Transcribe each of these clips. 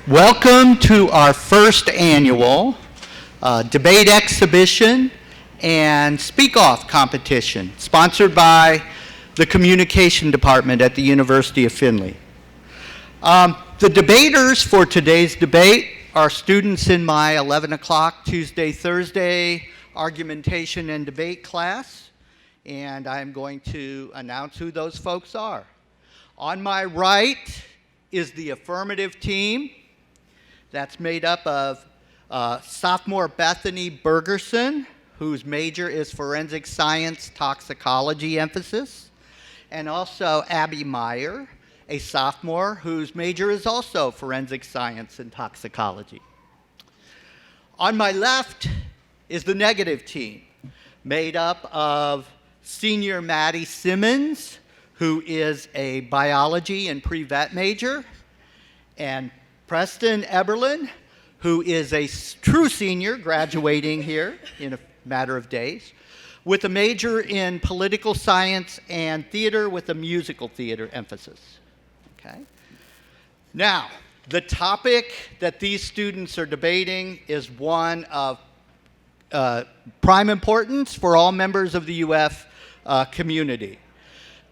Welcome to our first annual debate exhibition and speak-off competition, sponsored by the Communication Department at the University of Findlay. The debaters for today's debate are students in my 11 o'clock Tuesday, Thursday argumentation and debate class, and I'm going to announce who those folks are. On my right is the Affirmative team. That's made up of sophomore Bethany Bergerson, whose major is forensic science toxicology emphasis, and also Abby Meyer, a sophomore whose major is also forensic science and toxicology. On my left is the negative team, made up of senior Maddie Simmons, who is a biology and pre-vet major, and Preston Eberlin, who is a true senior graduating here in a matter of days, with a major in political science and theater with a musical theater emphasis. Okay. Now, the topic that these students are debating is one of prime importance for all members of the UF community.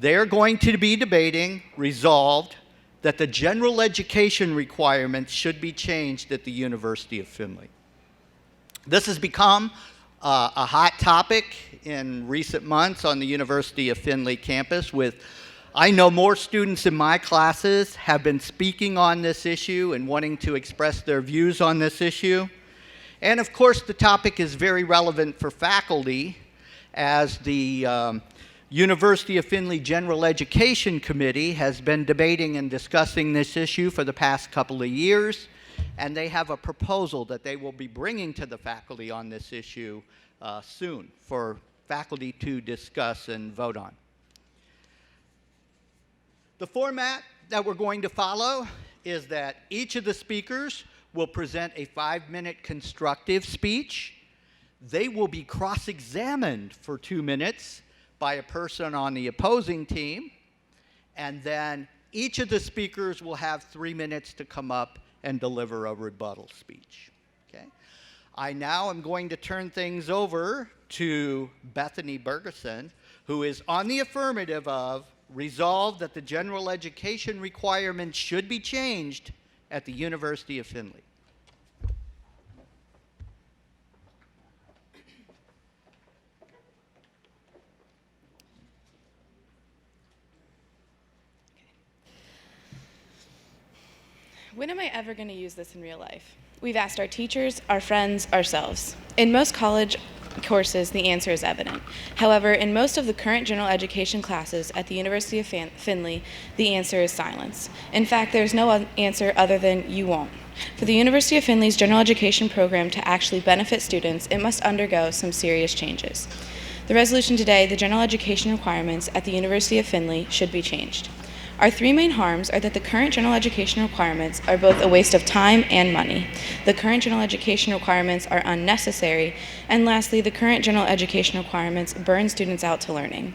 They are going to be debating, resolved, that the general education requirements should be changed at the University of Findlay. This has become a hot topic in recent months on the University of Findlay campus I know more students in my classes have been speaking on this issue and wanting to express their views on this issue. And of course, the topic is very relevant for faculty as the University of Findlay General Education Committee has been debating and discussing this issue for the past couple of years, and they have a proposal that they will be bringing to the faculty on this issue soon for faculty to discuss and vote on. The format that we're going to follow is that each of the speakers will present a 5-minute constructive speech. They will be cross-examined for 2 minutes by a person on the opposing team, and then each of the speakers will have 3 minutes to come up and deliver a rebuttal speech. Okay? I now am going to turn things over to Bethany Bergerson, who is on the affirmative of resolve that the general education requirements should be changed at the University of Findlay. When am I ever going to use this in real life? We've asked our teachers, our friends, ourselves. In most college courses, the answer is evident. However, in most of the current general education classes at the University of Findlay, the answer is silence. In fact, there's no answer other than you won't. For the University of Findlay's general education program to actually benefit students, it must undergo some serious changes. The resolution today, the general education requirements at the University of Findlay should be changed. Our 3 main harms are that the current general education requirements are both a waste of time and money. The current general education requirements are unnecessary. And lastly, the current general education requirements burn students out to learning.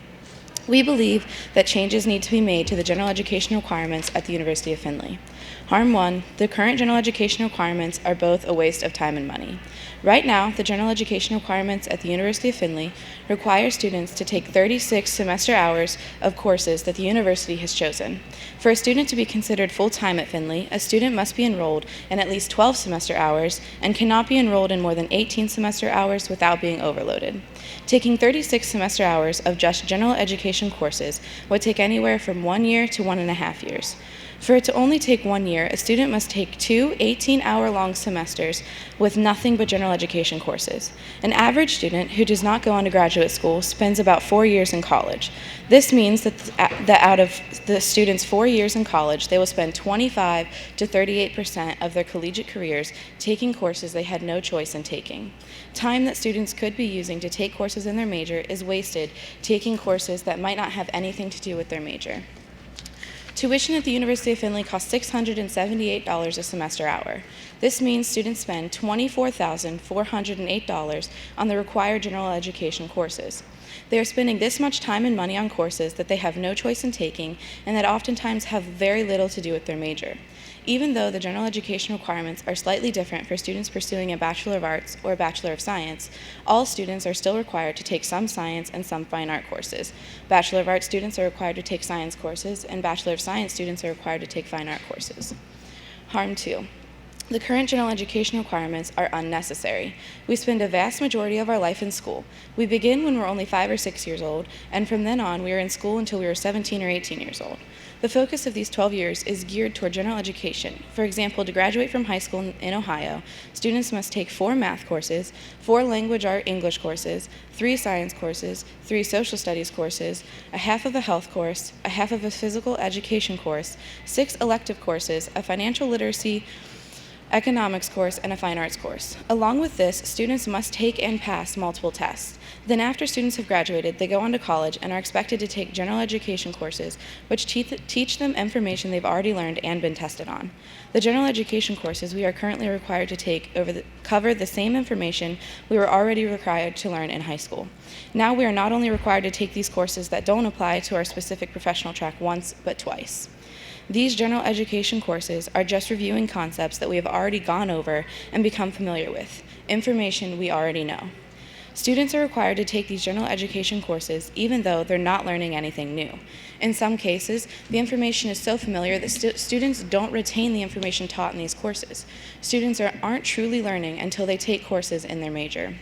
We believe that changes need to be made to the general education requirements at the University of Findlay. Harm 1, the current general education requirements are both a waste of time and money. Right now, the general education requirements at the University of Findlay require students to take 36 semester hours of courses that the university has chosen. For a student to be considered full-time at Findlay, a student must be enrolled in at least 12 semester hours and cannot be enrolled in more than 18 semester hours without being overloaded. Taking 36 semester hours of just general education courses would take anywhere from 1 year to 1.5 years. For it to only take 1 year, a student must take 2 18-hour-long semesters with nothing but general education courses. An average student who does not go on to graduate school spends about 4 years in college. This means that out of the students' 4 years in college, they will spend 25 to 38% of their collegiate careers taking courses they had no choice in taking. Time that students could be using to take courses in their major is wasted taking courses that might not have anything to do with their major. Tuition at the University of Findlay costs $678 a semester hour. This means students spend $24,408 on the required general education courses. They are spending this much time and money on courses that they have no choice in taking and that oftentimes have very little to do with their major. Even though the general education requirements are slightly different for students pursuing a Bachelor of Arts or a Bachelor of Science, all students are still required to take some science and some fine art courses. Bachelor of Arts students are required to take science courses, and Bachelor of Science students are required to take fine art courses. Harm 2. The current general education requirements are unnecessary. We spend a vast majority of our life in school. We begin when we're only 5 or 6 years old, and from then on, we are in school until we are 17 or 18 years old. The focus of these 12 years is geared toward general education. For example, to graduate from high school in Ohio, students must take 4 math courses, 4 language art English courses, 3 science courses, 3 social studies courses, a half of a health course, a half of a physical education course, 6 elective courses, a financial literacy economics course, and a fine arts course. Along with this, students must take and pass multiple tests. Then after students have graduated, they go on to college and are expected to take general education courses, which teach them information they've already learned and been tested on. The general education courses we are currently required to take cover the same information we were already required to learn in high school. Now we are not only required to take these courses that don't apply to our specific professional track once, but twice. These general education courses are just reviewing concepts that we have already gone over and become familiar with, information we already know. Students are required to take these general education courses even though they're not learning anything new. In some cases, the information is so familiar that students don't retain the information taught in these courses. Students aren't truly learning until they take courses in their major.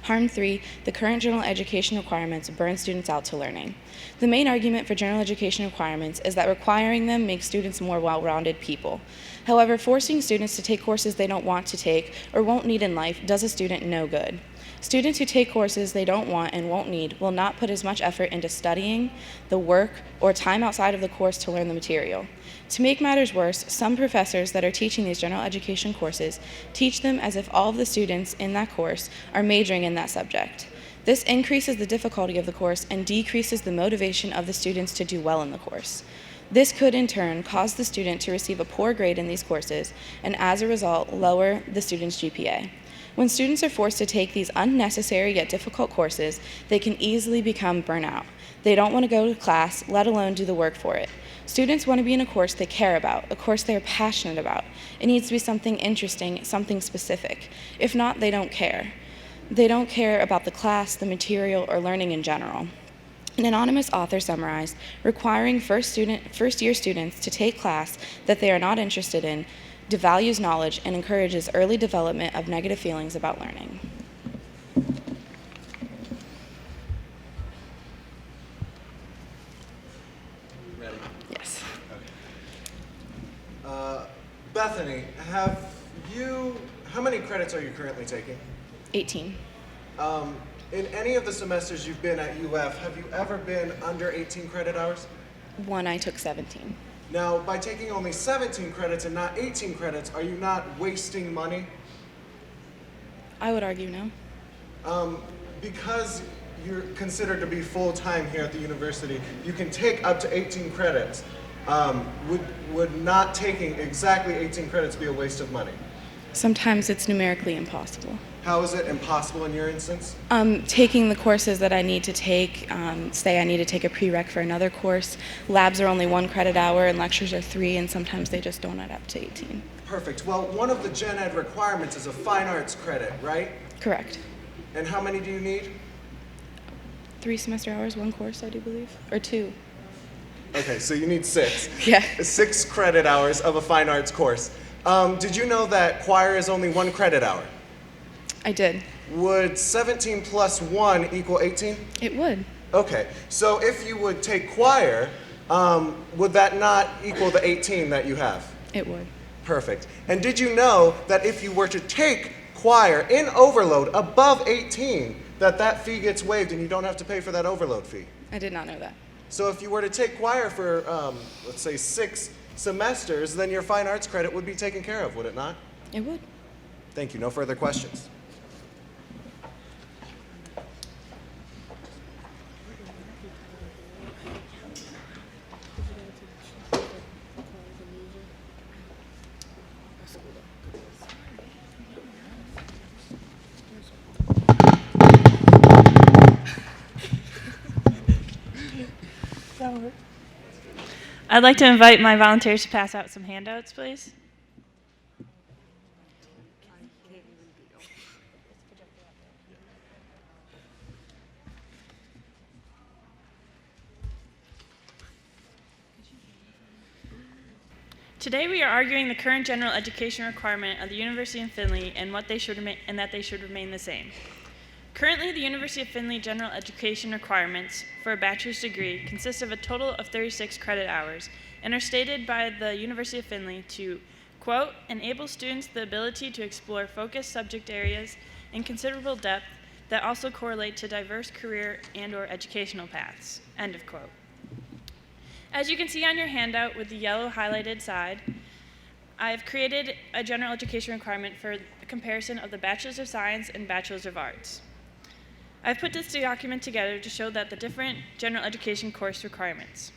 Harm 3, the current general education requirements burn students out to learning. The main argument for general education requirements is that requiring them makes students more well-rounded people. However, forcing students to take courses they don't want to take or won't need in life does a student no good. Students who take courses they don't want and won't need will not put as much effort into studying, the work, or time outside of the course to learn the material. To make matters worse, some professors that are teaching these general education courses teach them as if all of the students in that course are majoring in that subject. This increases the difficulty of the course and decreases the motivation of the students to do well in the course. This could, in turn, cause the student to receive a poor grade in these courses and, as a result, lower the student's GPA. When students are forced to take these unnecessary yet difficult courses, they can easily become burnout. They don't want to go to class, let alone do the work for it. Students want to be in a course they care about, a course they are passionate about. It needs to be something interesting, something specific. If not, they don't care. They don't care about the class, the material, or learning in general. An anonymous author summarized, requiring first-year students to take class that they are not interested in devalues knowledge and encourages early development of negative feelings about learning. Ready? Yes. Bethany, how many credits are you currently taking? 18. In any of the semesters you've been at UF, have you ever been under 18 credit hours? One, I took 17. Now, by taking only 17 credits and not 18 credits, are you not wasting money? I would argue no. Because you're considered to be full-time here at the university, you can take up to 18 credits. Would not taking exactly 18 credits be a waste of money? Sometimes it's numerically impossible. How is it impossible in your instance? Taking the courses that I need to take, say I need to take a prereq for another course, labs are only 1 credit hour and lectures are 3, and sometimes they just don't add up to 18. Perfect. Well, one of the gen ed requirements is a fine arts credit, right? Correct. And how many do you need? 3 semester hours, 1 course, I do believe, or 2. Okay, so you need 6. Yeah. 6 credit hours of a fine arts course. Did you know that choir is only 1 credit hour? I did. Would 17 plus 1 equal 18? It would. Okay, so if you would take choir, would that not equal the 18 that you have? It would. Perfect. And did you know that if you were to take choir in overload above 18, that fee gets waived and you don't have to pay for that overload fee? I did not know that. So if you were to take choir for, let's say 6 semesters, then your fine arts credit would be taken care of, would it not? It would. Thank you. No further questions. I'd like to invite my volunteers to pass out some handouts, please. Today we are arguing the current general education requirement of the University of Findlay and that they should remain the same. Currently, the University of Findlay general education requirements for a bachelor's degree consist of a total of 36 credit hours and are stated by the University of Findlay to, quote, enable students the ability to explore focused subject areas in considerable depth that also correlate to diverse career and/or educational paths, end of quote. As you can see on your handout with the yellow highlighted side, I have created a general education requirement for a comparison of the Bachelor's of Science and Bachelor's of Arts. I've put this document together to show that the different general education course requirements.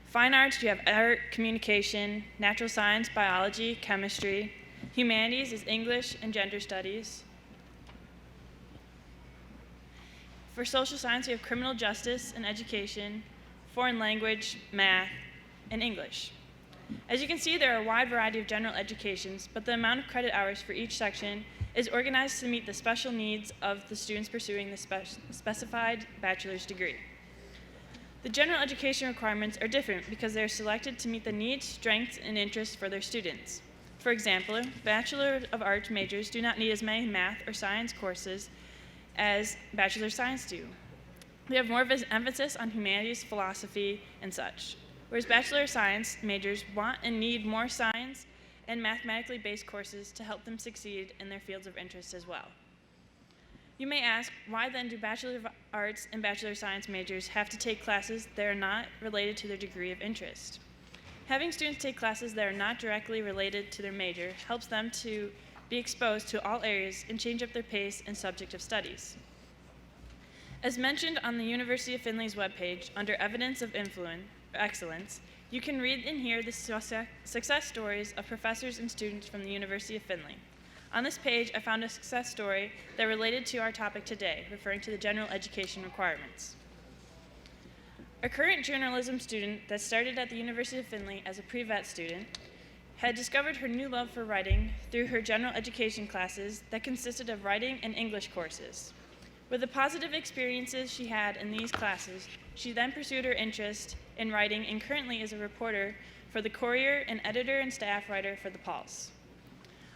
Fine arts, you have art, communication, natural science, biology, chemistry. Humanities is English and gender studies. For social science, you have criminal justice and education, foreign language, math, and English. As you can see, there are a wide variety of general educations, but the amount of credit hours for each section is organized to meet the special needs of the students pursuing the specified bachelor's degree. The general education requirements are different because they are selected to meet the needs, strengths, and interests for their students. For example, Bachelor of Arts majors do not need as many math or science courses as Bachelor of Science do. We have more of an emphasis on humanities, philosophy, and such, whereas Bachelor of Science majors want and need more science and mathematically based courses to help them succeed in their fields of interest as well. You may ask, why then do Bachelor of Arts and Bachelor of Science majors have to take classes that are not related to their degree of interest? Having students take classes that are not directly related to their major helps them to be exposed to all areas and change up their pace and subject of studies. As mentioned on the University of Findlay's webpage, under Evidence of Excellence, you can read and hear the success stories of professors and students from the University of Findlay. On this page, I found a success story that related to our topic today, referring to the general education requirements. A current journalism student that started at the University of Findlay as a pre-vet student had discovered her new love for writing through her general education classes that consisted of writing and English courses. With the positive experiences she had in these classes, she then pursued her interest in writing and currently is a reporter for the Courier and editor and staff writer for the Pulse.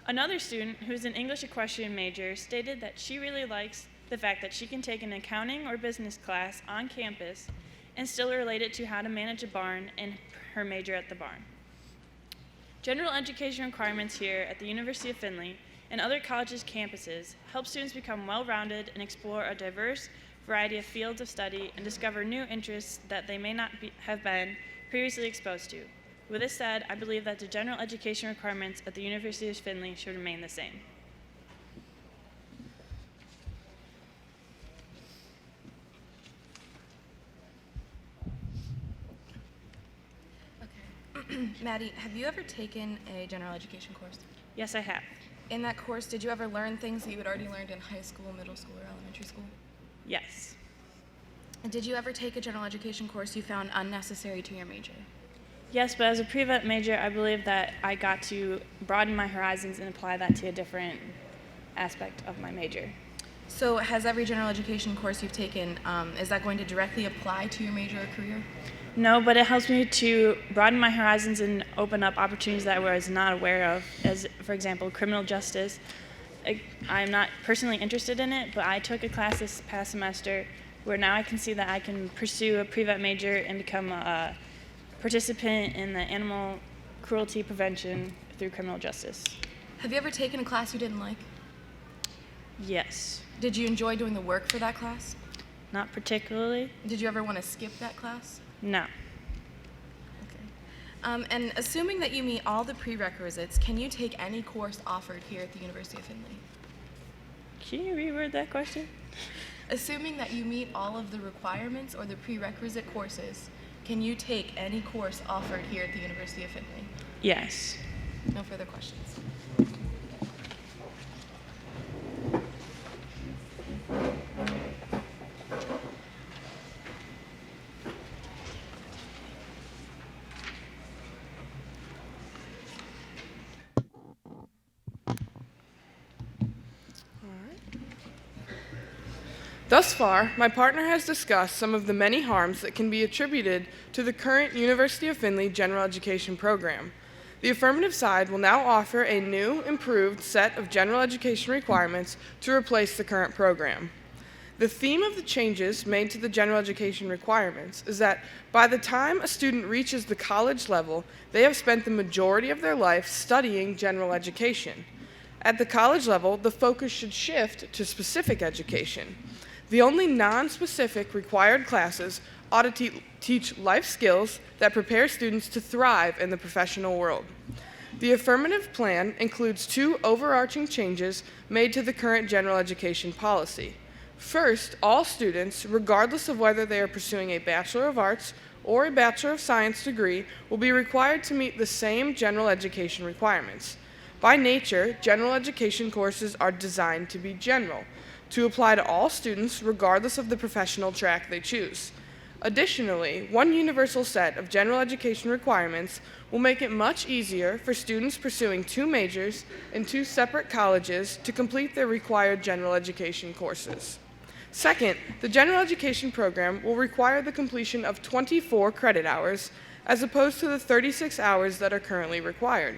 Another student, who is an English equestrian major, stated that she really likes the fact that she can take an accounting or business class on campus and still relate it to how to manage a barn and her major at the barn. General education requirements here at the University of Findlay and other colleges' campuses help students become well-rounded and explore a diverse variety of fields of study and discover new interests that they may not have been previously exposed to. With this said, I believe that the general education requirements at the University of Findlay should remain the same. Okay. Maddie, have you ever taken a general education course? Yes, I have. In that course, did you ever learn things that you had already learned in high school, middle school, or elementary school? Yes. And did you ever take a general education course you found unnecessary to your major? Yes, but as a pre-vet major, I believe that I got to broaden my horizons and apply that to a different aspect of my major. So has every general education course you've taken, is that going to directly apply to your major or career? No, but it helps me to broaden my horizons and open up opportunities that I was not aware of, as, for example, criminal justice. I'm not personally interested in it, but I took a class this past semester where now I can see that I can pursue a pre-vet major and become a participant in the animal cruelty prevention through criminal justice. Have you ever taken a class you didn't like? Yes. Did you enjoy doing the work for that class? Not particularly. Did you ever want to skip that class? No. Okay. And assuming that you meet all the prerequisites, can you take any course offered here at the University of Findlay? Can you reword that question? Assuming that you meet all of the requirements or the prerequisite courses, can you take any course offered here at the University of Findlay? Yes. No further questions. Thus far, my partner has discussed some of the many harms that can be attributed to the current University of Findlay general education program. The affirmative side will now offer a new, improved set of general education requirements to replace the current program. The theme of the changes made to the general education requirements is that by the time a student reaches the college level, they have spent the majority of their life studying general education. At the college level, the focus should shift to specific education. The only non-specific required classes ought to teach life skills that prepare students to thrive in the professional world. The affirmative plan includes two overarching changes made to the current general education policy. First, all students, regardless of whether they are pursuing a Bachelor of Arts or a Bachelor of Science degree, will be required to meet the same general education requirements. By nature, general education courses are designed to be general, to apply to all students regardless of the professional track they choose. Additionally, one universal set of general education requirements will make it much easier for students pursuing two majors in two separate colleges to complete their required general education courses. Second, the general education program will require the completion of 24 credit hours as opposed to the 36 hours that are currently required.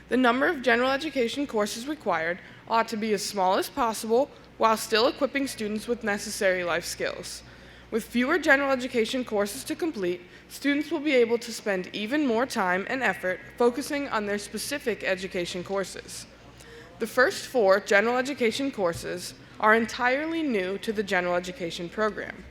The number of general education courses required ought to be as small as possible while still equipping students with necessary life skills. With fewer general education courses to complete, students will be able to spend even more time and effort focusing on their specific education courses. The first 4 general education courses are entirely new to the general education program.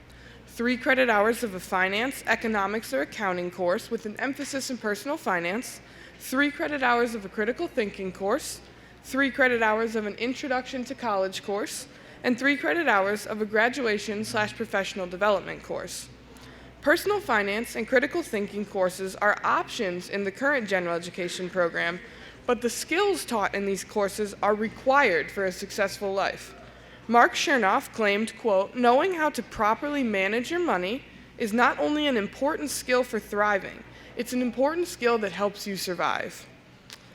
3 credit hours of a finance, economics, or accounting course with an emphasis in personal finance, 3 credit hours of a critical thinking course, 3 credit hours of an introduction to college course, and 3 credit hours of a graduation/professional development course. Personal finance and critical thinking courses are options in the current general education program, but the skills taught in these courses are required for a successful life. Mark Chernoff claimed, quote, "Knowing how to properly manage your money is not only an important skill for thriving, it's an important skill that helps you survive."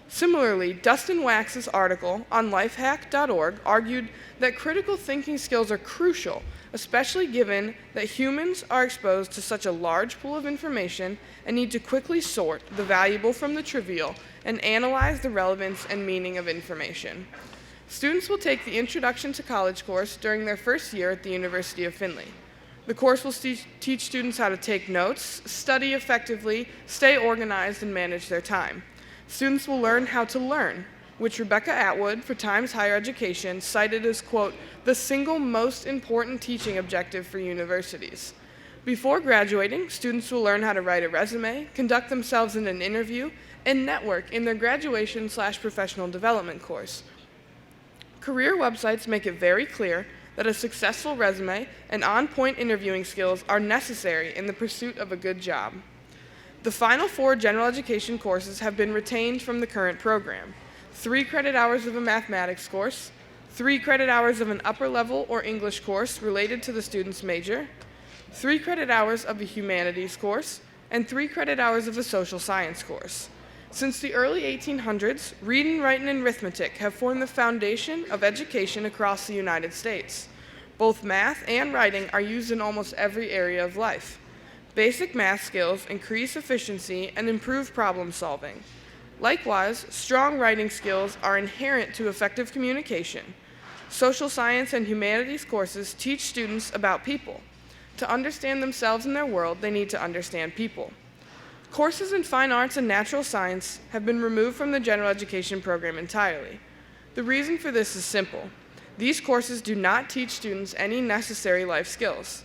Similarly, Dustin Wax's article on lifehack.org argued that critical thinking skills are crucial, especially given that humans are exposed to such a large pool of information and need to quickly sort the valuable from the trivial and analyze the relevance and meaning of information. Students will take the Introduction to College course during their first year at the University of Findlay. The course will teach students how to take notes, study effectively, stay organized, and manage their time. Students will learn how to learn, which Rebecca Atwood for Times Higher Education cited as, quote, "the single most important teaching objective for universities." Before graduating, students will learn how to write a resume, conduct themselves in an interview, and network in their graduation/professional development course. Career websites make it very clear that a successful resume and on-point interviewing skills are necessary in the pursuit of a good job. The final 4 general education courses have been retained from the current program. 3 credit hours of a mathematics course, 3 credit hours of an upper level or English course related to the student's major, 3 credit hours of a humanities course, and 3 credit hours of a social science course. Since the early 1800s, reading, writing, and arithmetic have formed the foundation of education across the United States. Both math and writing are used in almost every area of life. Basic math skills increase efficiency and improve problem solving. Likewise, strong writing skills are inherent to effective communication. Social science and humanities courses teach students about people. To understand themselves and their world, they need to understand people. Courses in fine arts and natural science have been removed from the general education program entirely. The reason for this is simple. These courses do not teach students any necessary life skills.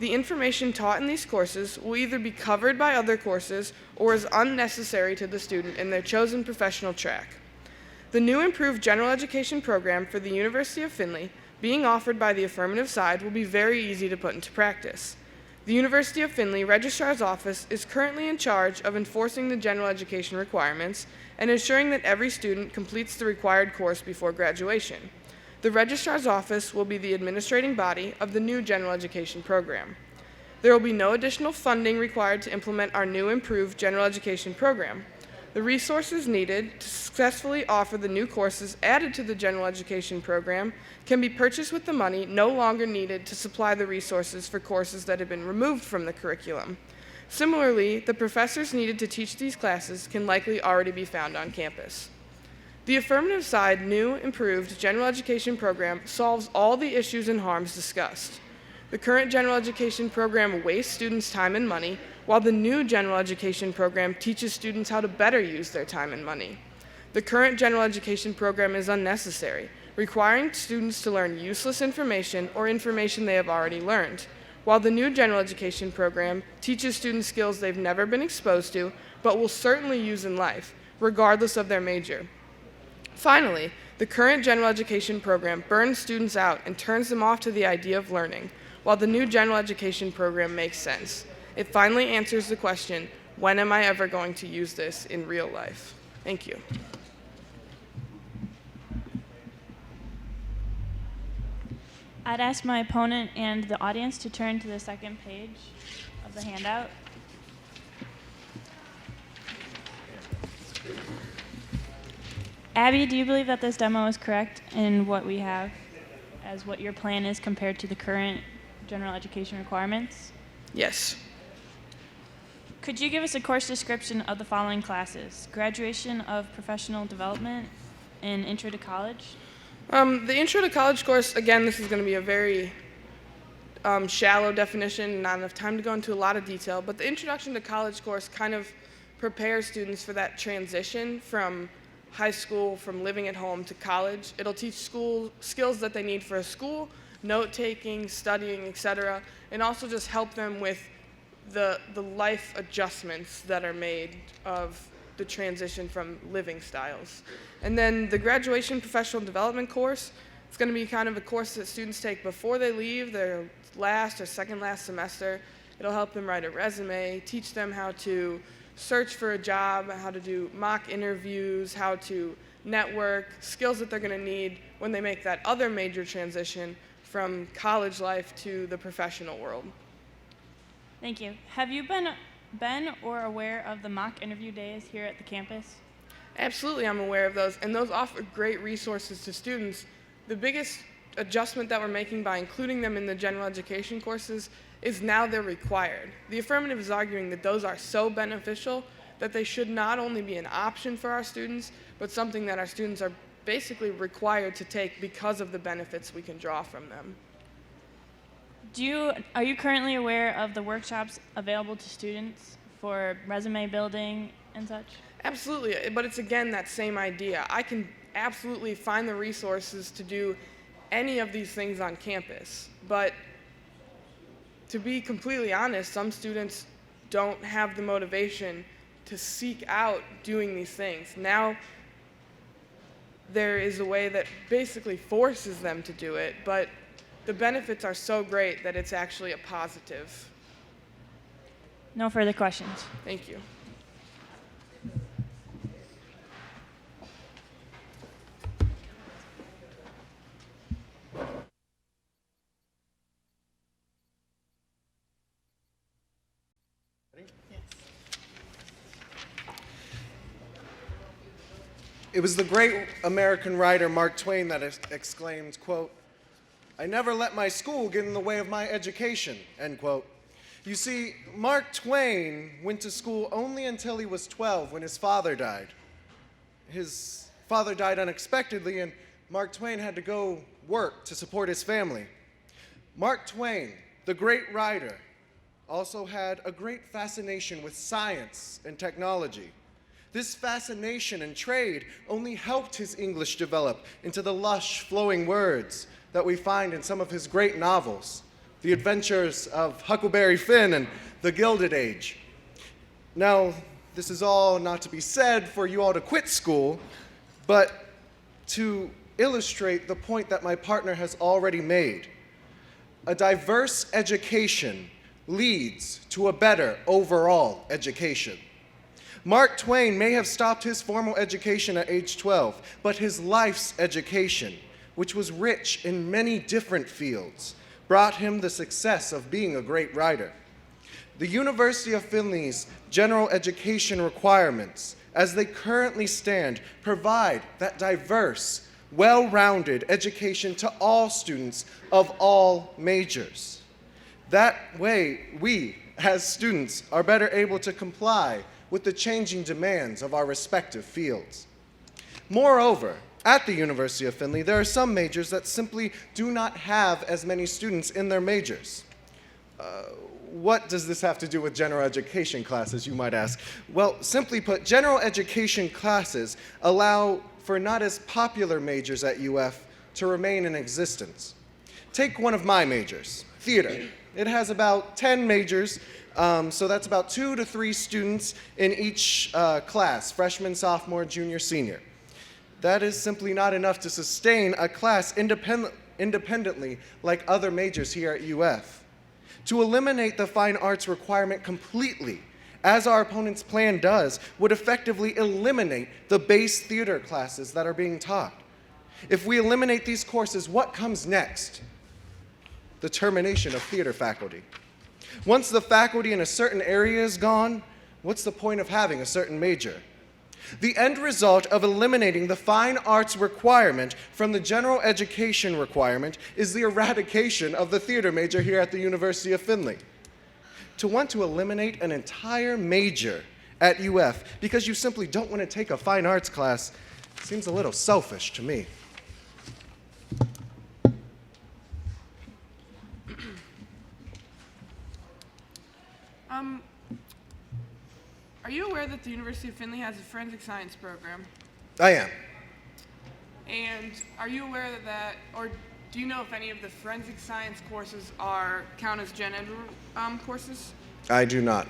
The information taught in these courses will either be covered by other courses or is unnecessary to the student in their chosen professional track. The new improved general education program for the University of Findlay, being offered by the affirmative side, will be very easy to put into practice. The University of Findlay Registrar's Office is currently in charge of enforcing the general education requirements and ensuring that every student completes the required course before graduation. The Registrar's Office will be the administrating body of the new general education program. There will be no additional funding required to implement our new improved general education program. The resources needed to successfully offer the new courses added to the general education program can be purchased with the money no longer needed to supply the resources for courses that have been removed from the curriculum. Similarly, the professors needed to teach these classes can likely already be found on campus. The affirmative side new, improved general education program solves all the issues and harms discussed. The current general education program wastes students' time and money, while the new general education program teaches students how to better use their time and money. The current general education program is unnecessary, requiring students to learn useless information or information they have already learned, while the new general education program teaches students skills they've never been exposed to, but will certainly use in life, regardless of their major. Finally, the current general education program burns students out and turns them off to the idea of learning, while the new general education program makes sense. It finally answers the question, when am I ever going to use this in real life? Thank you. I'd ask my opponent and the audience to turn to the second page of the handout. Abby, do you believe that this demo is correct in what we have as what your plan is compared to the current general education requirements? Yes. Could you give us a course description of the following classes? Graduation of Professional Development and Intro to College? The Intro to College course, again, this is going to be a very shallow definition, not enough time to go into a lot of detail, but the Introduction to College course kind of prepares students for that transition from high school, from living at home to college. It'll teach skills that they need for school, note-taking, studying, etc., and also just help them with the life adjustments that are made of the transition from living styles. And then the Graduation Professional Development course, it's going to be kind of a course that students take before they leave their last or second last semester. It'll help them write a resume, teach them how to search for a job, how to do mock interviews, how to network, skills that they're going to need when they make that other major transition from college life to the professional world. Thank you. Have you been or aware of the mock interview days here at the campus? Absolutely, I'm aware of those, and those offer great resources to students. The biggest adjustment that we're making by including them in the general education courses is now they're required. The affirmative is arguing that those are so beneficial that they should not only be an option for our students, but something that our students are basically required to take because of the benefits we can draw from them. Are you currently aware of the workshops available to students for resume building and such? Absolutely, but it's again that same idea. I can absolutely find the resources to do any of these things on campus, but to be completely honest, some students don't have the motivation to seek out doing these things. Now there is a way that basically forces them to do it, but the benefits are so great that it's actually a positive. No further questions. Thank you. It was the great American writer Mark Twain that exclaimed, quote, "I never let my school get in the way of my education," end quote. You see, Mark Twain went to school only until he was 12 when his father died. His father died unexpectedly, and Mark Twain had to go work to support his family. Mark Twain, the great writer, also had a great fascination with science and technology. This fascination and trade only helped his English develop into the lush, flowing words that we find in some of his great novels, The Adventures of Huckleberry Finn and The Gilded Age. Now, this is all not to be said for you all to quit school, but to illustrate the point that my partner has already made. A diverse education leads to a better overall education. Mark Twain may have stopped his formal education at age 12, but his life's education, which was rich in many different fields, brought him the success of being a great writer. The University of Findlay's general education requirements as they currently stand, provide that diverse, well-rounded education to all students of all majors. That way, we, as students, are better able to comply with the changing demands of our respective fields. Moreover, at the University of Findlay, there are some majors that simply do not have as many students in their majors. What does this have to do with general education classes, you might ask? Well, simply put, general education classes allow for not as popular majors at UF to remain in existence. Take one of my majors, theater. It has about 10 majors, so that's about 2 to 3 students in each class, freshman, sophomore, junior, senior. That is simply not enough to sustain a class independently like other majors here at UF. To eliminate the fine arts requirement completely, as our opponent's plan does, would effectively eliminate the base theater classes that are being taught. If we eliminate these courses, what comes next? The termination of theater faculty. Once the faculty in a certain area is gone, what's the point of having a certain major? The end result of eliminating the fine arts requirement from the general education requirement is the eradication of the theater major here at the University of Findlay. To want to eliminate an entire major at UF because you simply don't want to take a fine arts class seems a little selfish to me. Are you aware that the University of Findlay has a forensic science program? I am. And are you aware that, or do you know if any of the forensic science courses count as gen ed courses? I do not.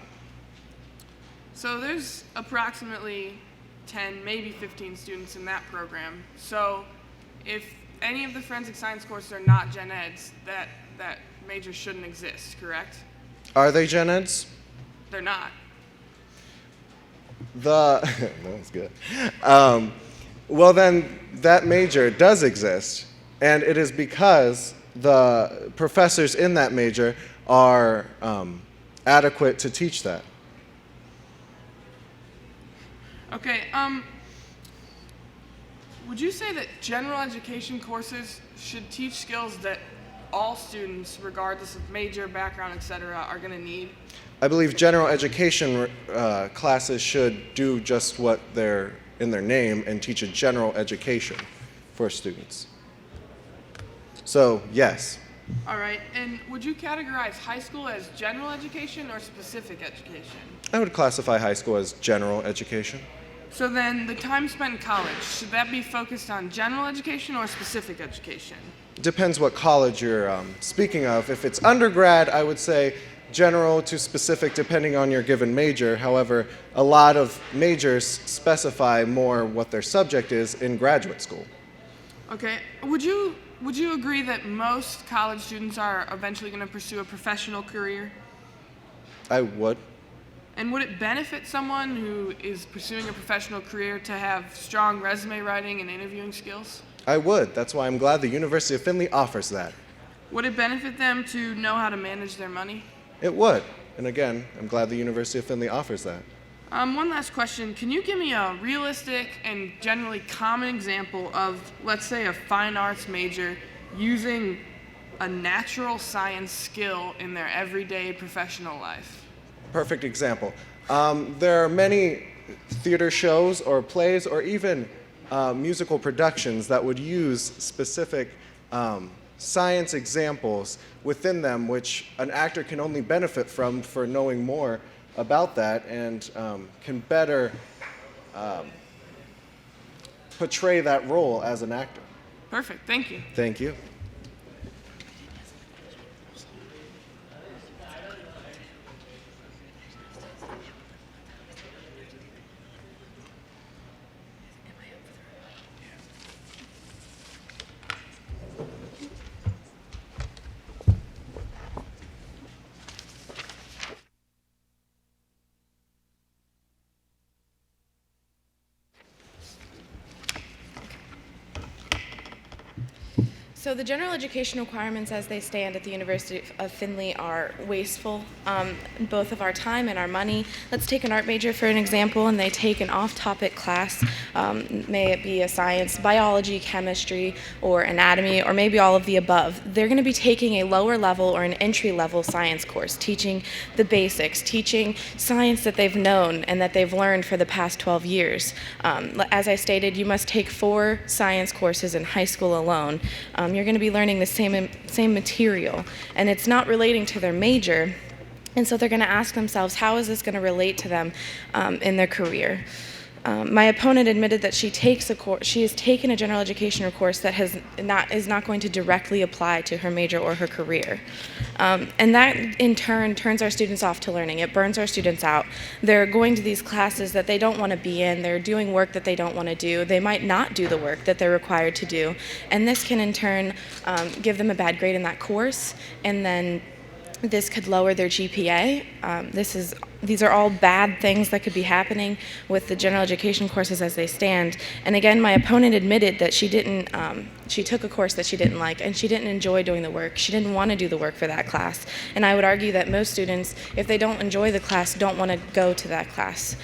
So there's approximately 10, maybe 15 students in that program. So if any of the forensic science courses are not gen eds, that major shouldn't exist, correct? Are they gen eds? They're not. That's good. Well, then that major does exist, and it is because the professors in that major are adequate to teach that. Okay, would you say that general education courses should teach skills that all students, regardless of major, background, etc., are going to need? I believe general education classes should do just what they're in their name and teach a general education for students. So, yes. All right, and would you categorize high school as general education or specific education? I would classify high school as general education. So then, the time spent in college, should that be focused on general education or specific education? Depends what college you're speaking of. If it's undergrad, I would say general to specific depending on your given major. However, a lot of majors specify more what their subject is in graduate school. Okay, would you agree that most college students are eventually going to pursue a professional career? I would. And would it benefit someone who is pursuing a professional career to have strong resume writing and interviewing skills? I would. That's why I'm glad the University of Findlay offers that. Would it benefit them to know how to manage their money? It would. And again, I'm glad the University of Findlay offers that. One last question. Can you give me a realistic and generally common example of, let's say, a fine arts major using a natural science skill in their everyday professional life? Perfect example. There are many theater shows or plays or even musical productions that would use specific science examples within them, which an actor can only benefit from for knowing more about that and can better portray that role as an actor. Perfect. Thank you. Thank you. So the general education requirements as they stand at the University of Findlay are wasteful, both of our time and our money. Let's take an art major for an example, and they take an off-topic class, may it be a science, biology, chemistry, or anatomy, or maybe all of the above. They're going to be taking a lower level or an entry-level science course, teaching the basics, teaching science that they've known and that they've learned for the past 12 years. As I stated, you must take 4 science courses in high school alone. You're going to be learning the same material, and it's not relating to their major, and so they're going to ask themselves, how is this going to relate to them in their career? My opponent admitted that she has taken a general education course that is not going to directly apply to her major or her career. And that, in turn, turns our students off to learning. It burns our students out. They're going to these classes that they don't want to be in. They're doing work that they don't want to do. They might not do the work that they're required to do. And this can, in turn, give them a bad grade in that course, and then this could lower their GPA. These are all bad things that could be happening with the general education courses as they stand. And again, my opponent admitted that she took a course that she didn't like, and she didn't enjoy doing the work. She didn't want to do the work for that class. And I would argue that most students, if they don't enjoy the class, don't want to go to that class.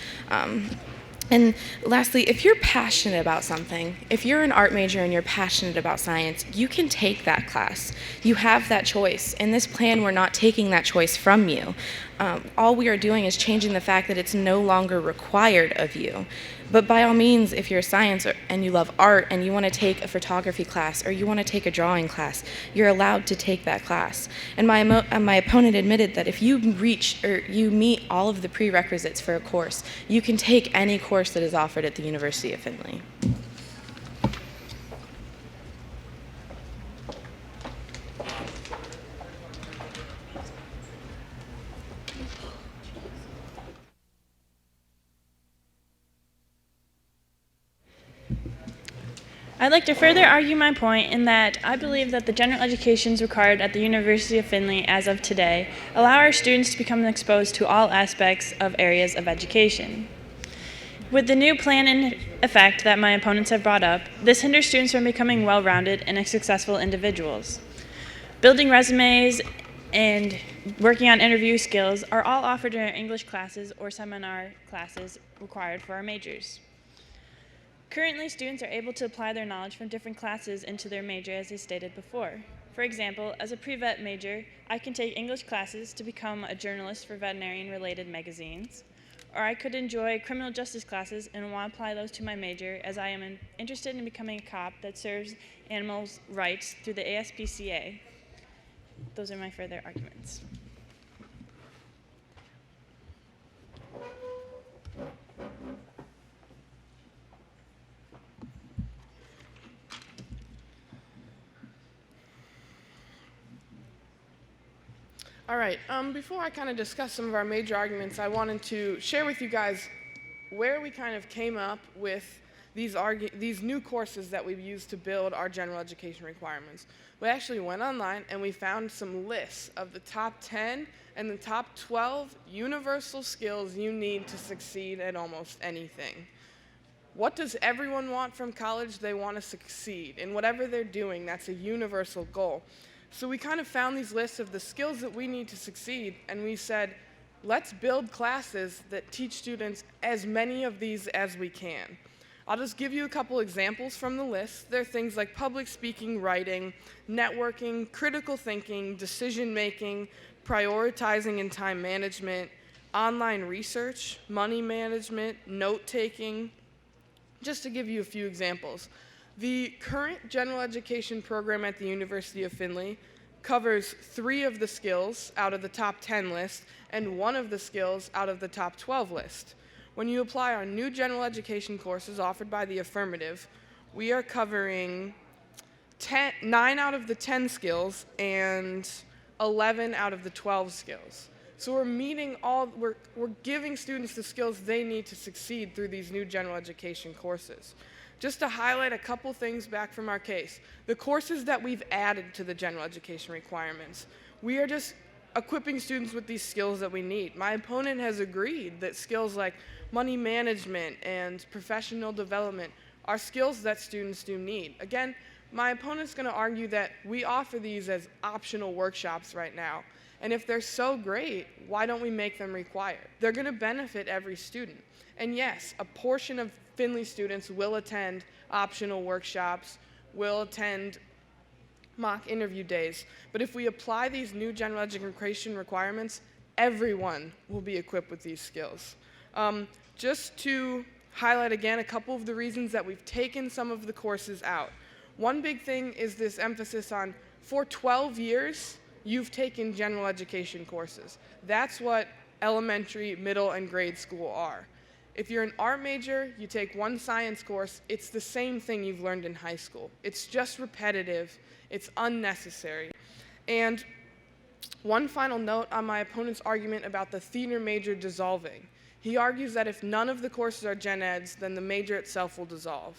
And lastly, if you're passionate about something, if you're an art major and you're passionate about science, you can take that class. You have that choice. In this plan, we're not taking that choice from you. All we are doing is changing the fact that it's no longer required of you. But by all means, if you're a science and you love art and you want to take a photography class or you want to take a drawing class, you're allowed to take that class. And my opponent admitted that if you meet all of the prerequisites for a course, you can take any course that is offered at the University of Findlay. I'd like to further argue my point in that I believe that the general educations required at the University of Findlay as of today allow our students to become exposed to all aspects of areas of education. With the new plan in effect that my opponents have brought up, this hinders students from becoming well-rounded and successful individuals. Building resumes and working on interview skills are all offered in our English classes or seminar classes required for our majors. Currently, students are able to apply their knowledge from different classes into their major, as I stated before. For example, as a pre-vet major, I can take English classes to become a journalist for veterinarian-related magazines, or I could enjoy criminal justice classes and want to apply those to my major, as I am interested in becoming a cop that serves animals' rights through the ASPCA. Those are my further arguments. All right, before I kind of discuss some of our major arguments, I wanted to share with you guys where we kind of came up with these new courses that we've used to build our general education requirements. We actually went online and we found some lists of the top 10 and the top 12 universal skills you need to succeed at almost anything. What does everyone want from college? They want to succeed. In whatever they're doing, that's a universal goal. So we kind of found these lists of the skills that we need to succeed, and we said, let's build classes that teach students as many of these as we can. I'll just give you a couple examples from the list. There are things like public speaking, writing, networking, critical thinking, decision-making, prioritizing and time management, online research, money management, note-taking, just to give you a few examples. The current general education program at the University of Findlay covers 3 of the skills out of the top 10 list and 1 of the skills out of the top 12 list. When you apply our new general education courses offered by the Affirmative, we are covering 9 out of the 10 skills and 11 out of the 12 skills. So we're giving students the skills they need to succeed through these new general education courses. Just to highlight a couple things back from our case, the courses that we've added to the general education requirements, we are just equipping students with these skills that we need. My opponent has agreed that skills like money management and professional development are skills that students do need. Again, My opponent's going to argue that we offer these as optional workshops right now. And if they're so great, why don't we make them required? They're going to benefit every student. And yes, a portion of Findlay students will attend optional workshops, will attend mock interview days. But if we apply these new general education requirements, everyone will be equipped with these skills. Just to highlight again a couple of the reasons that we've taken some of the courses out. One big thing is this emphasis on, for 12 years, you've taken general education courses. That's what elementary, middle, and grade school are. If you're an art major, you take one science course, it's the same thing you've learned in high school. It's just repetitive, it's unnecessary. And one final note on my opponent's argument about the theater major dissolving. He argues that if none of the courses are gen eds, then the major itself will dissolve.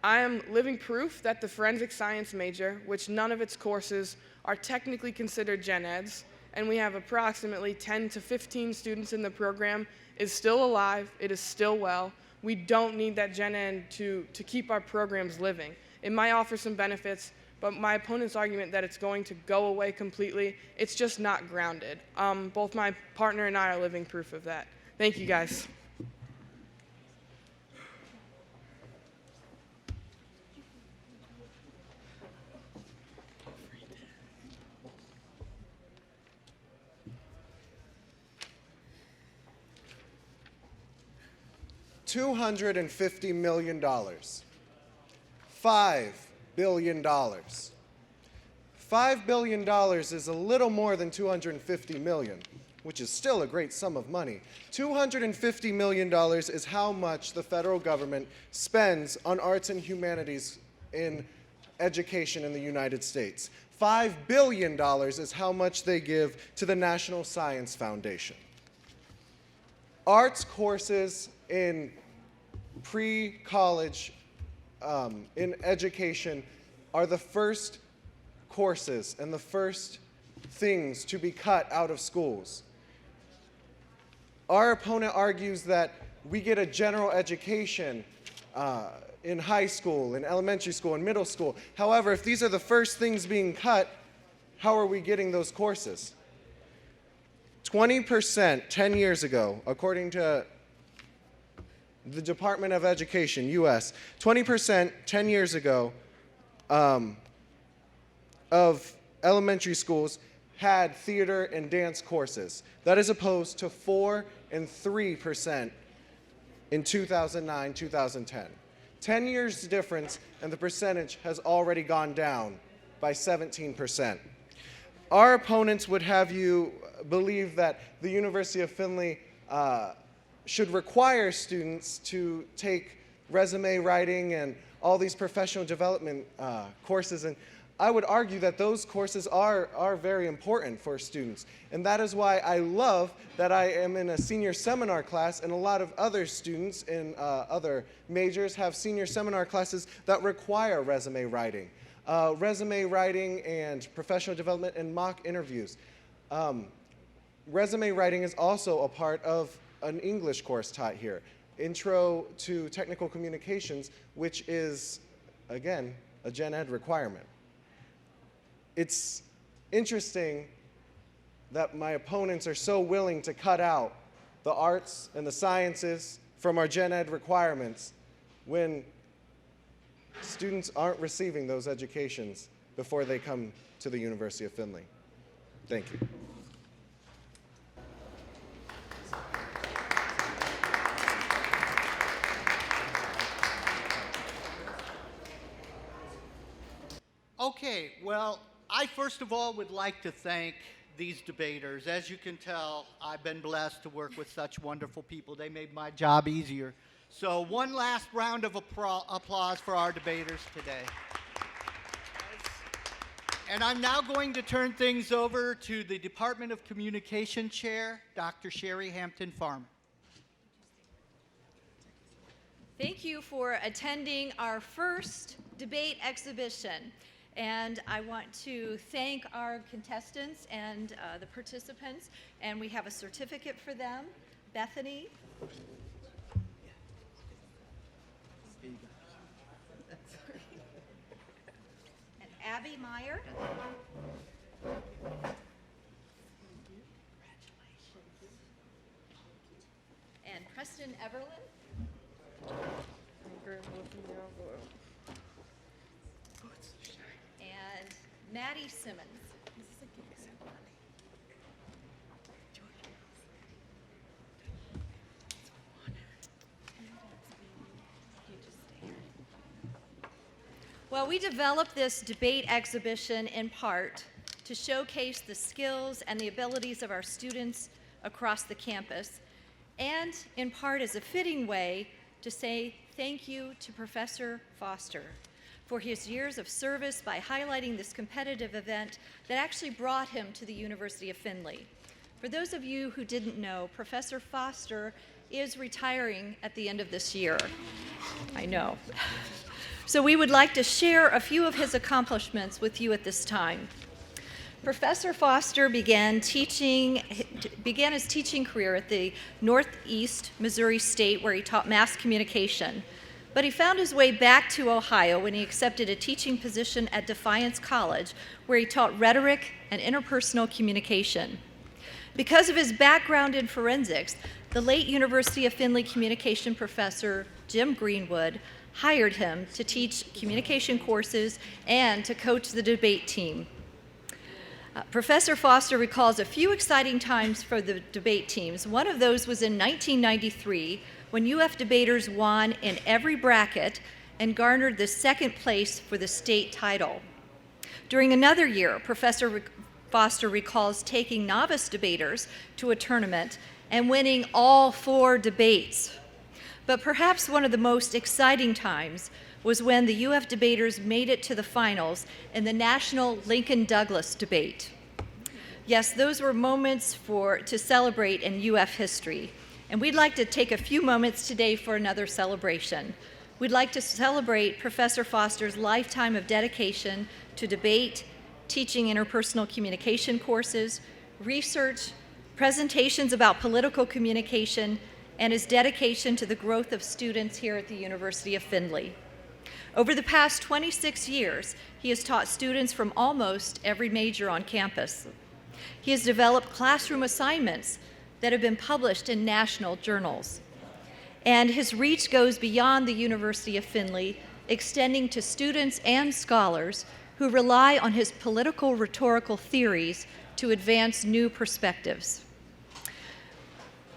I am living proof that the forensic science major, which none of its courses are technically considered gen eds, and we have approximately 10 to 15 students in the program, is still alive, it is still well. We don't need that gen ed to keep our programs living. It might offer some benefits, but my opponent's argument that it's going to go away completely, it's just not grounded. Both my partner and I are living proof of that. Thank you, guys. $250 million. $5 billion. $5 billion is a little more than 250 million, which is still a great sum of money. $250 million is how much the federal government spends on arts and humanities in education in the United States. $5 billion is how much they give to the National Science Foundation. Arts courses in pre-college in education are the first courses and the first things to be cut out of schools. Our opponent argues that we get a general education in high school, in elementary school, in middle school. However, if these are the first things being cut, how are we getting those courses? 20% 10 years ago, according to the Department of Education, US, 20% 10 years ago of elementary schools had theater and dance courses. That is opposed to 4 and 3% in 2009, 2010. 10 years difference, and the percentage has already gone down by 17%. Our opponents would have you believe that the University of Findlay should require students to take resume writing and all these professional development courses, and I would argue that those courses are very important for students, and that is why I love that I am in a senior seminar class, and a lot of other students in other majors have senior seminar classes that require resume writing. Resume writing and professional development and mock interviews. Resume writing is also a part of an English course taught here, Intro to Technical Communications, which is, again, a gen ed requirement. It's interesting that my opponents are so willing to cut out the arts and the sciences from our gen ed requirements when students aren't receiving those educations before they come to the University of Findlay. Thank you. Okay, well, I first of all would like to thank these debaters. As you can tell, I've been blessed to work with such wonderful people. They made my job easier. So one last round of applause for our debaters today. And I'm now going to turn things over to the Department of Communication Chair, Dr. Sherry Hampton Farmer. Thank you for attending our first debate exhibition. And I want to thank our contestants and the participants. And we have a certificate for them. Bethany. Abby Meyer. And Preston Everlin. And Maddie Simmons. Well, we developed this debate exhibition in part to showcase the skills and the abilities of our students across the campus, and in part as a fitting way to say thank you to Professor Foster for his years of service by highlighting this competitive event that actually brought him to the University of Findlay. For those of you who didn't know, Professor Foster is retiring at the end of this year. I know. So we would like to share a few of his accomplishments with you at this time. Professor Foster began his teaching career at the Northeast Missouri State, where he taught mass communication. But he found his way back to Ohio when he accepted a teaching position at Defiance College, where he taught rhetoric and interpersonal communication. Because of his background in forensics, the late University of Findlay communication professor, Jim Greenwood, hired him to teach communication courses and to coach the debate team. Professor Foster recalls a few exciting times for the debate teams. One of those was in 1993 when UF debaters won in every bracket and garnered the second place for the state title. During another year, Professor Foster recalls taking novice debaters to a tournament and winning all 4 debates. But perhaps one of the most exciting times was when the UF debaters made it to the finals in the National Lincoln-Douglas debate. Yes, those were moments to celebrate in UF history. And we'd like to take a few moments today for another celebration. We'd like to celebrate Professor Foster's lifetime of dedication to debate, teaching interpersonal communication courses, research, presentations about political communication, and his dedication to the growth of students here at the University of Findlay. Over the past 26 years, he has taught students from almost every major on campus. He has developed classroom assignments that have been published in national journals. And his reach goes beyond the University of Findlay, extending to students and scholars who rely on his political rhetorical theories to advance new perspectives.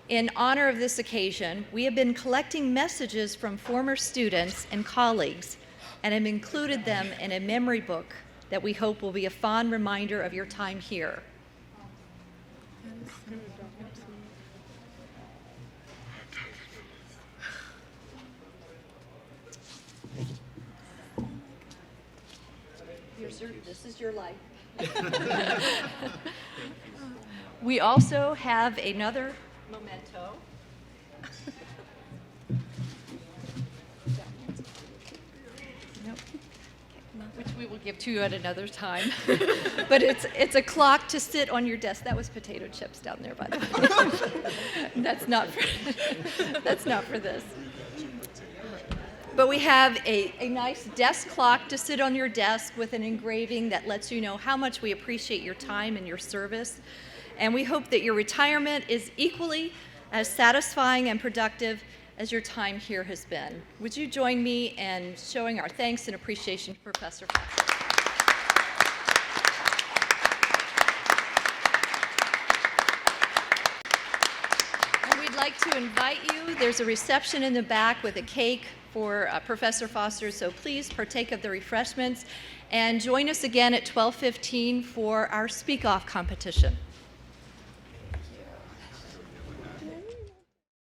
In honor of this occasion, we have been collecting messages from former students and colleagues and have included them in a memory book that we hope will be a fond reminder of your time here. This is your life. We also have another memento. Which we will give to you at another time. But it's a clock to sit on your desk. That was potato chips down there, by the way. That's not for this. But we have a nice desk clock to sit on your desk with an engraving that lets you know how much we appreciate your time and your service. And we hope that your retirement is equally as satisfying and productive as your time here has been. Would you join me in showing our thanks and appreciation to Professor Foster? And we'd like to invite you. There's a reception in the back with a cake for Professor Foster, so please partake of the refreshments and join us again at 12:15 for our speak-off competition.